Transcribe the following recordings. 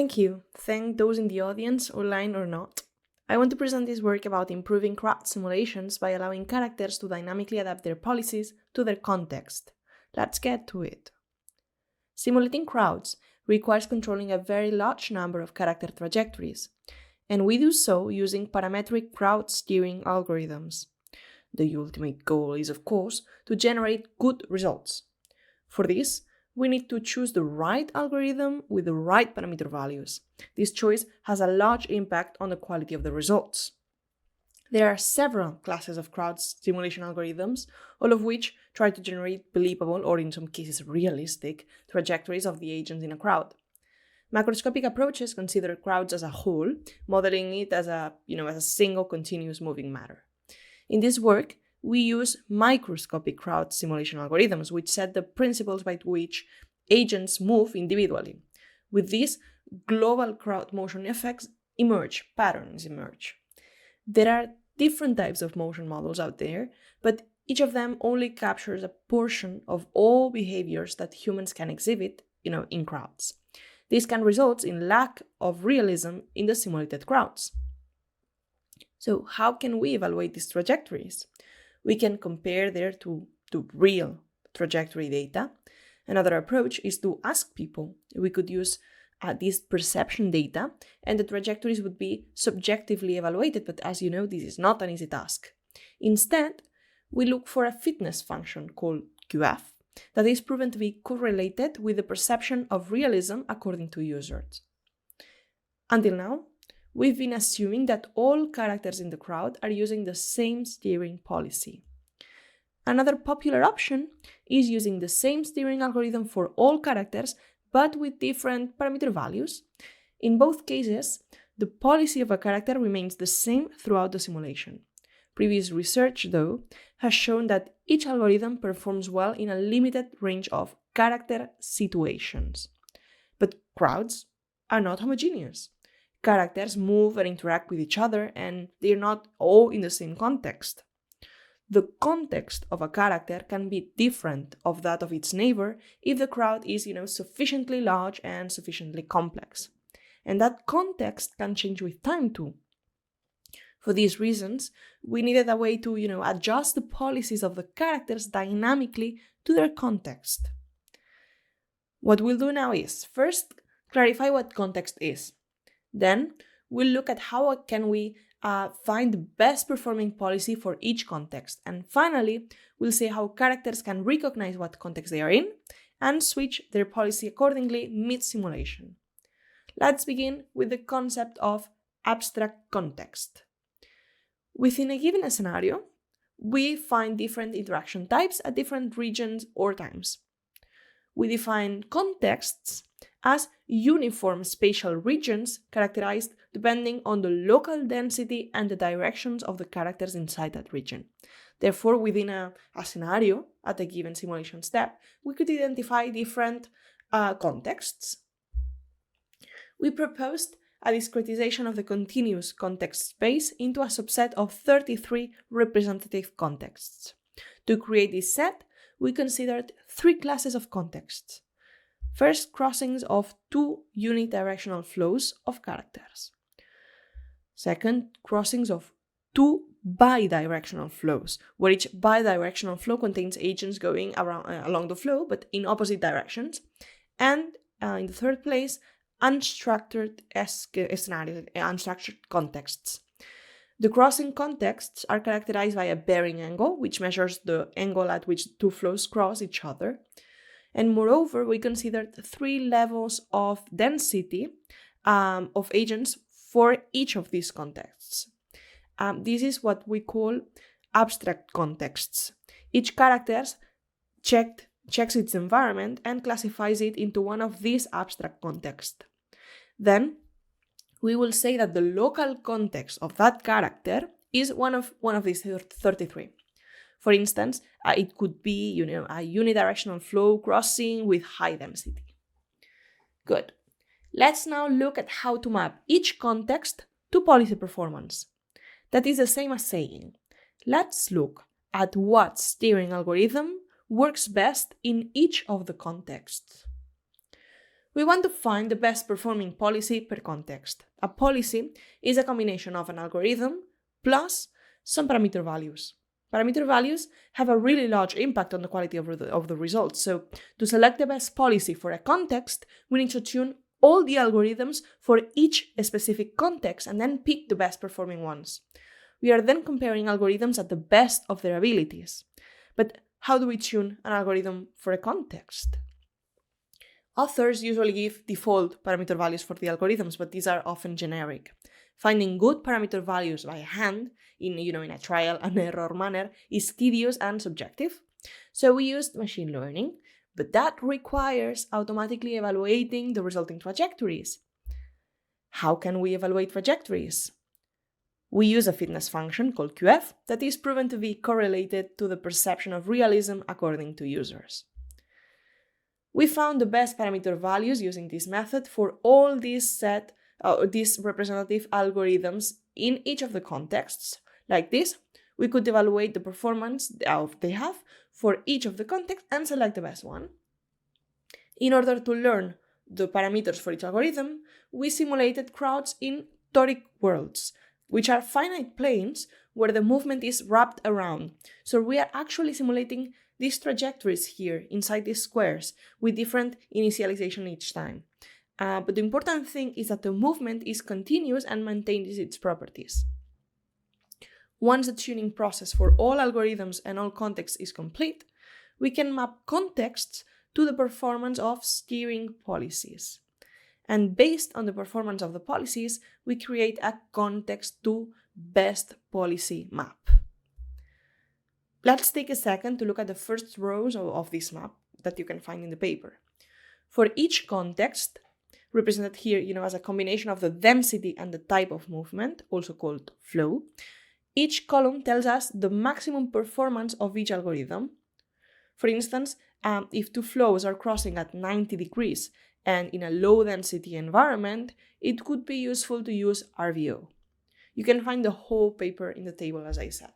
Thank you. Thank those in the audience, online or not. I want to present this work about improving crowd simulations by allowing characters to dynamically adapt their policies to their context. Let's get to it. Simulating crowds requires controlling a very large number of character trajectories, and we do so using parametric crowd steering algorithms. The ultimate goal is, of course, to generate good results. For this, we need to choose the right algorithm with the right parameter values. This choice has a large impact on the quality of the results. There are several classes of crowd simulation algorithms, all of which try to generate believable, or in some cases realistic, trajectories of the agents in a crowd. Macroscopic approaches consider crowds as a whole, modeling it as a single continuous moving matter. In this work, we use microscopic crowd simulation algorithms, which set the principles by which agents move individually. With this, global crowd motion effects emerge, patterns emerge. There are different types of motion models out there, but each of them only captures a portion of all behaviors that humans can exhibit, in crowds. This can result in lack of realism in the simulated crowds. So how can we evaluate these trajectories? We can compare there to real trajectory data. Another approach is to ask people. We could use this perception data, and the trajectories would be subjectively evaluated, but as you know, this is not an easy task. Instead, we look for a fitness function called QF that is proven to be correlated with the perception of realism according to users. Until now, we've been assuming that all characters in the crowd are using the same steering policy. Another popular option is using the same steering algorithm for all characters, but with different parameter values. In both cases, the policy of a character remains the same throughout the simulation. Previous research, though, has shown that each algorithm performs well in a limited range of character situations. But crowds are not homogeneous. Characters move and interact with each other, and they're not all in the same context. The context of a character can be different of that of its neighbor if the crowd is, sufficiently large and sufficiently complex. And that context can change with time too. For these reasons, we needed a way to, adjust the policies of the characters dynamically to their context. What we'll do now is, first, clarify what context is. Then, we'll look at how can we find the best performing policy for each context. And finally, we'll see how characters can recognize what context they are in and switch their policy accordingly mid-simulation. Let's begin with the concept of abstract context. Within a given scenario, we find different interaction types at different regions or times. We define contexts as uniform spatial regions characterized depending on the local density and the directions of the characters inside that region. Therefore, within a scenario at a given simulation step, we could identify different contexts. We proposed a discretization of the continuous context space into a subset of 33 representative contexts. To create this set, we considered three classes of contexts. First, crossings of two unidirectional flows of characters. Second, crossings of two bidirectional flows, where each bidirectional flow contains agents going along the flow, but in opposite directions. And in the third place, unstructured scenarios, unstructured contexts. The crossing contexts are characterized by a bearing angle, which measures the angle at which two flows cross each other. And moreover, we considered three levels of density of agents for each of these contexts. This is what we call abstract contexts. Each character checks its environment and classifies it into one of these abstract contexts. Then we will say that the local context of that character is one of these 33. For instance, it could be a unidirectional flow crossing with high density. Good. Let's now look at how to map each context to policy performance. That is the same as saying, let's look at what steering algorithm works best in each of the contexts. We want to find the best performing policy per context. A policy is a combination of an algorithm plus some parameter values. Parameter values have a really large impact on the quality of the results. So to select the best policy for a context, we need to tune all the algorithms for each specific context and then pick the best performing ones. We are then comparing algorithms at the best of their abilities. But how do we tune an algorithm for a context? Authors usually give default parameter values for the algorithms, but these are often generic. Finding good parameter values by hand in a trial and error manner is tedious and subjective. So we used machine learning, but that requires automatically evaluating the resulting trajectories. How can we evaluate trajectories? We use a fitness function called QF that is proven to be correlated to the perception of realism according to users. We found the best parameter values using this method for all these representative algorithms in each of the contexts. Like this, we could evaluate the performance they have for each of the contexts and select the best one. In order to learn the parameters for each algorithm, we simulated crowds in toric worlds, which are finite planes where the movement is wrapped around. So we are actually simulating these trajectories here inside these squares with different initialization each time. But the important thing is that the movement is continuous and maintains its properties. Once the tuning process for all algorithms and all contexts is complete, we can map contexts to the performance of steering policies. And based on the performance of the policies, we create a context to best policy map. Let's take a second to look at the first rows of this map that you can find in the paper. For each context, represented here as a combination of the density and the type of movement, also called flow, each column tells us the maximum performance of each algorithm. For instance, if two flows are crossing at 90 degrees and in a low density environment, it could be useful to use RVO. You can find the whole paper in the table, as I said.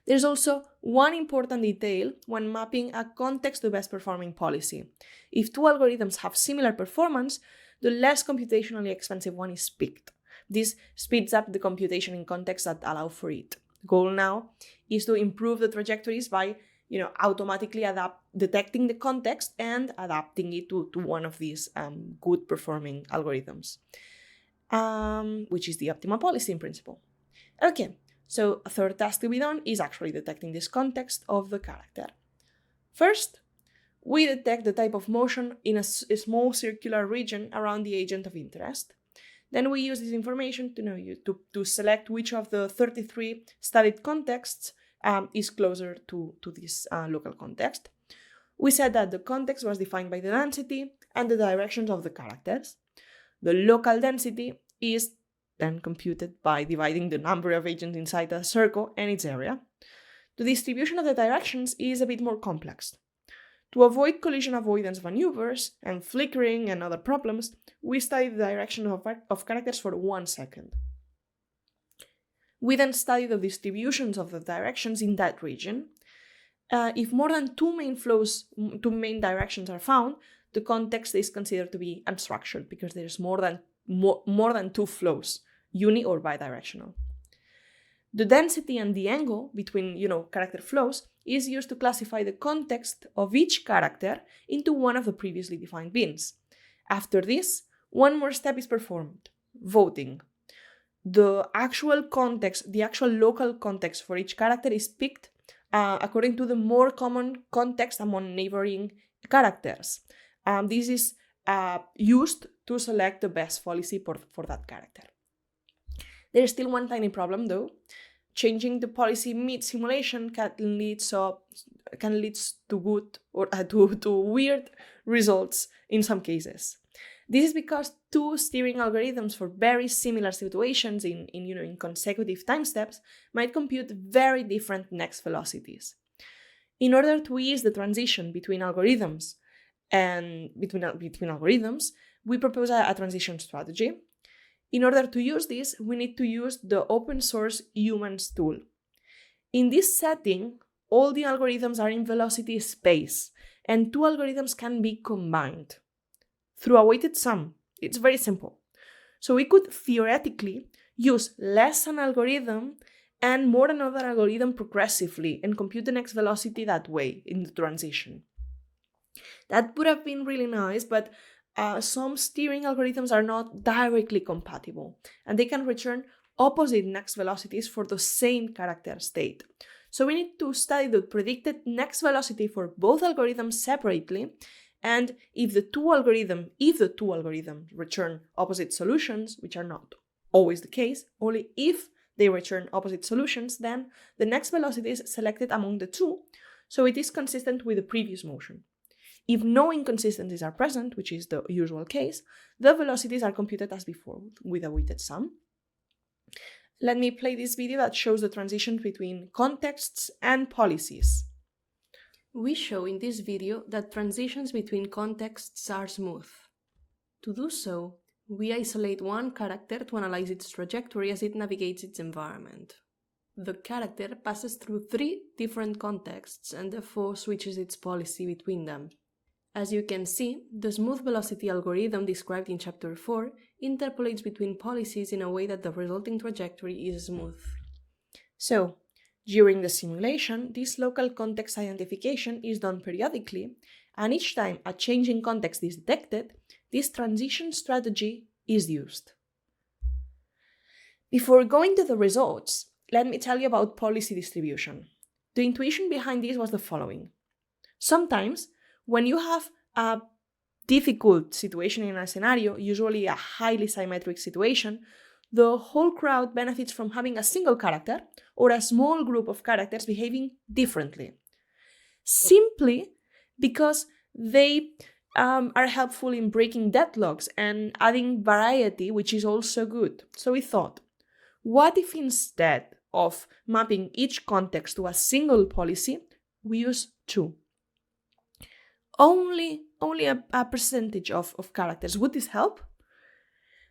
There's also one important detail when mapping a context to best performing policy. If two algorithms have similar performance, the less computationally expensive one is picked. This speeds up the computation in contexts that allow for it. The goal now is to improve the trajectories by automatically detecting the context and adapting it to one of these good performing algorithms, which is the optimal policy in principle. Okay. So a third task to be done is actually detecting this context of the character. First, we detect the type of motion in a small circular region around the agent of interest. Then we use this information to select which of the 33 studied contexts is closer to this local context. We said that the context was defined by the density and the directions of the characters. The local density is then computed by dividing the number of agents inside a circle and its area. The distribution of the directions is a bit more complex. To avoid collision avoidance maneuvers and flickering and other problems, we study the direction of characters for 1 second. We then study the distributions of the directions in that region. If more than two main directions are found, the context is considered to be unstructured because there's more than two flows, uni or bidirectional. The density and the angle between, character flows is used to classify the context of each character into one of the previously defined bins. After this, one more step is performed, voting. The actual local context for each character is picked according to the more common context among neighboring characters. This is used to select the best policy for that character. There is still one tiny problem though. Changing the policy mid-simulation can lead to good or to weird results in some cases. This is because two steering algorithms for very similar situations in consecutive time steps might compute very different next velocities. In order to ease the transition between algorithms, we propose a transition strategy. In order to use this, we need to use the open source humans tool. In this setting, all the algorithms are in velocity space, and two algorithms can be combined. Through a weighted sum. It's very simple. So we could theoretically use less an algorithm and more another algorithm progressively and compute the next velocity that way in the transition. That would have been really nice, but some steering algorithms are not directly compatible, and they can return opposite next velocities for the same character state. So we need to study the predicted next velocity for both algorithms separately, and if the two algorithms return opposite solutions, which are not always the case, only if they return opposite solutions, then the next velocity is selected among the two, so it is consistent with the previous motion. If no inconsistencies are present, which is the usual case, the velocities are computed as before with a weighted sum. Let me play this video that shows the transition between contexts and policies. We show in this video that transitions between contexts are smooth. To do so, we isolate one character to analyze its trajectory as it navigates its environment. The character passes through 3 different contexts and therefore switches its policy between them. As you can see, the smooth velocity algorithm described in Chapter 4 interpolates between policies in a way that the resulting trajectory is smooth. So, during the simulation, this local context identification is done periodically, and each time a change in context is detected, this transition strategy is used. Before going to the results, let me tell you about policy distribution. The intuition behind this was the following. Sometimes, when you have a difficult situation in a scenario, usually a highly symmetric situation, the whole crowd benefits from having a single character or a small group of characters behaving differently, simply because they are helpful in breaking deadlocks and adding variety, which is also good. So we thought, what if instead of mapping each context to a single policy, we use 2? Only a percentage of characters. Would this help?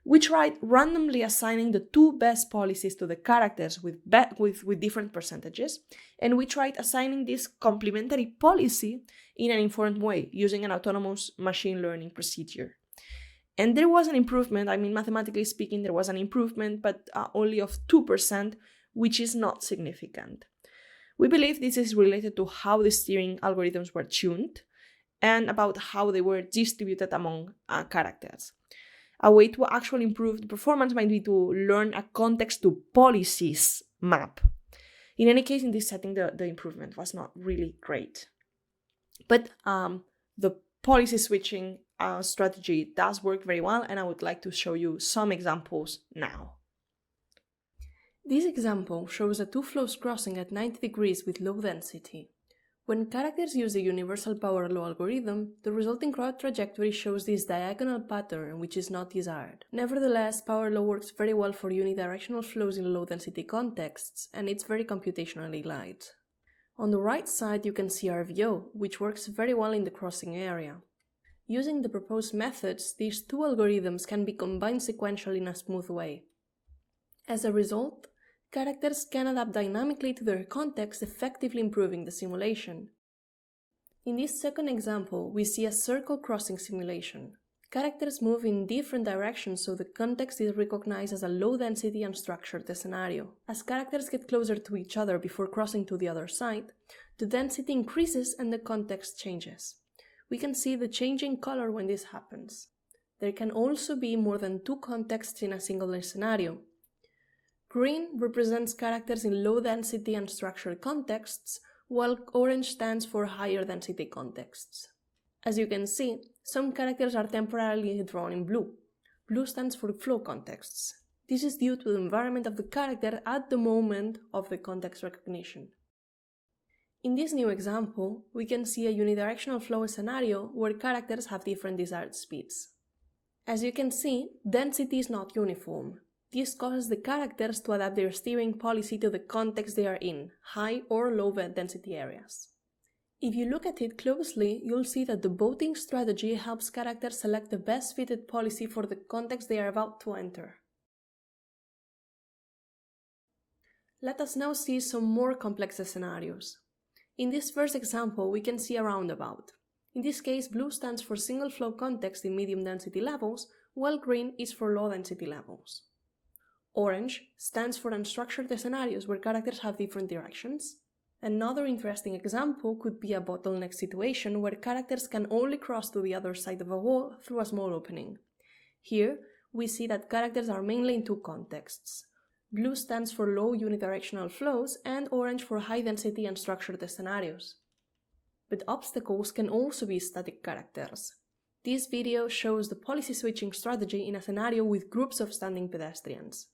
We tried randomly assigning the 2 best policies to the characters with different percentages, and we tried assigning this complementary policy in an informed way, using an autonomous machine learning procedure. And there was an improvement, mathematically speaking, there was an improvement, but only of 2%, which is not significant. We believe this is related to how the steering algorithms were tuned, and about how they were distributed among characters. A way to actually improve the performance might be to learn a context to policies map. In any case, in this setting, the improvement was not really great. But the policy switching strategy does work very well, and I would like to show you some examples now. This example shows the 2 flows crossing at 90 degrees with low density. When characters use the universal power law algorithm, the resulting crowd trajectory shows this diagonal pattern, which is not desired. Nevertheless, power law works very well for unidirectional flows in low-density contexts, and it's very computationally light. On the right side, you can see RVO, which works very well in the crossing area. Using the proposed methods, these 2 algorithms can be combined sequentially in a smooth way. As a result, characters can adapt dynamically to their context, effectively improving the simulation. In this second example, we see a circle crossing simulation. Characters move in different directions, so the context is recognized as a low density and structured scenario. As characters get closer to each other before crossing to the other side, the density increases and the context changes. We can see the changing color when this happens. There can also be more than 2 contexts in a single scenario. Green represents characters in low density and structured contexts, while orange stands for higher density contexts. As you can see, some characters are temporarily drawn in blue. Blue stands for flow contexts. This is due to the environment of the character at the moment of the context recognition. In this new example, we can see a unidirectional flow scenario where characters have different desired speeds. As you can see, density is not uniform. This causes the characters to adapt their steering policy to the context they are in, high or low density areas. If you look at it closely, you'll see that the voting strategy helps characters select the best fitted policy for the context they are about to enter. Let us now see some more complex scenarios. In this first example, we can see a roundabout. In this case, blue stands for single flow context in medium density levels, while green is for low density levels. Orange stands for unstructured scenarios where characters have different directions. Another interesting example could be a bottleneck situation where characters can only cross to the other side of a wall through a small opening. Here, we see that characters are mainly in two contexts. Blue stands for low unidirectional flows and orange for high density unstructured scenarios. But obstacles can also be static characters. This video shows the policy switching strategy in a scenario with groups of standing pedestrians.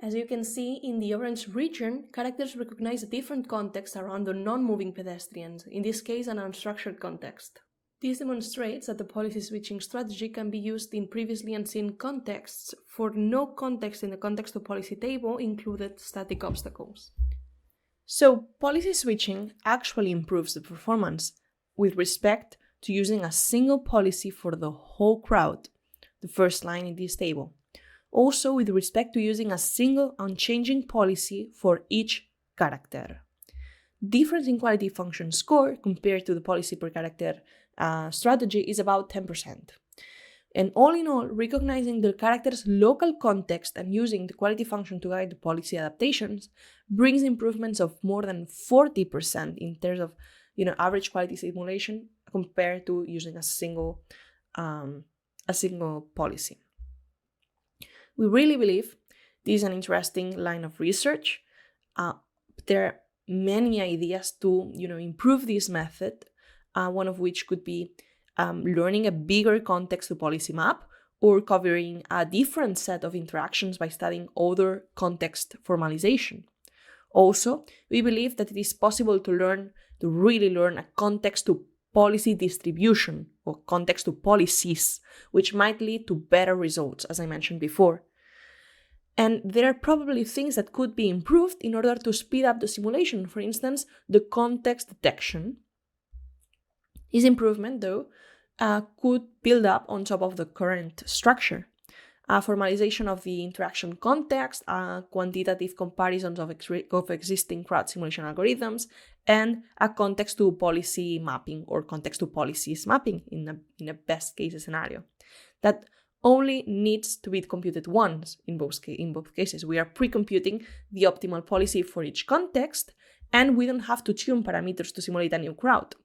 As you can see, in the orange region, characters recognize a different context around the non-moving pedestrians, in this case an unstructured context. This demonstrates that the policy switching strategy can be used in previously unseen contexts, for no context in the context of policy table included static obstacles. So, policy switching actually improves the performance with respect to using a single policy for the whole crowd, the first line in this table. Also with respect to using a single unchanging policy for each character. Difference in quality function score compared to the policy per character strategy is about 10%. And all in all, recognizing the character's local context and using the quality function to guide the policy adaptations brings improvements of more than 40% in terms of average quality simulation compared to using a single policy. We really believe this is an interesting line of research. There are many ideas to improve this method, one of which could be learning a bigger context to policy map or covering a different set of interactions by studying other context formalization. Also, we believe that it is possible to really learn a context to policy distribution or context to policies, which might lead to better results, as I mentioned before. And there are probably things that could be improved in order to speed up the simulation. For instance, the context detection. This improvement, though, could build up on top of the current structure. Formalization of the interaction context, quantitative comparisons of existing crowd simulation algorithms, and a context to policy mapping or context to policies mapping in a best case scenario. That only needs to be computed once in both cases. We are pre-computing the optimal policy for each context, and we don't have to tune parameters to simulate a new crowd.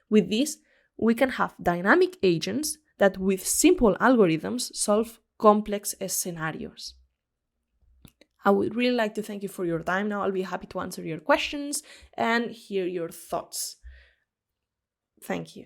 With this, we can have dynamic agents that with simple algorithms solve complex scenarios. I would really like to thank you for your time. Now I'll be happy to answer your questions and hear your thoughts. Thank you.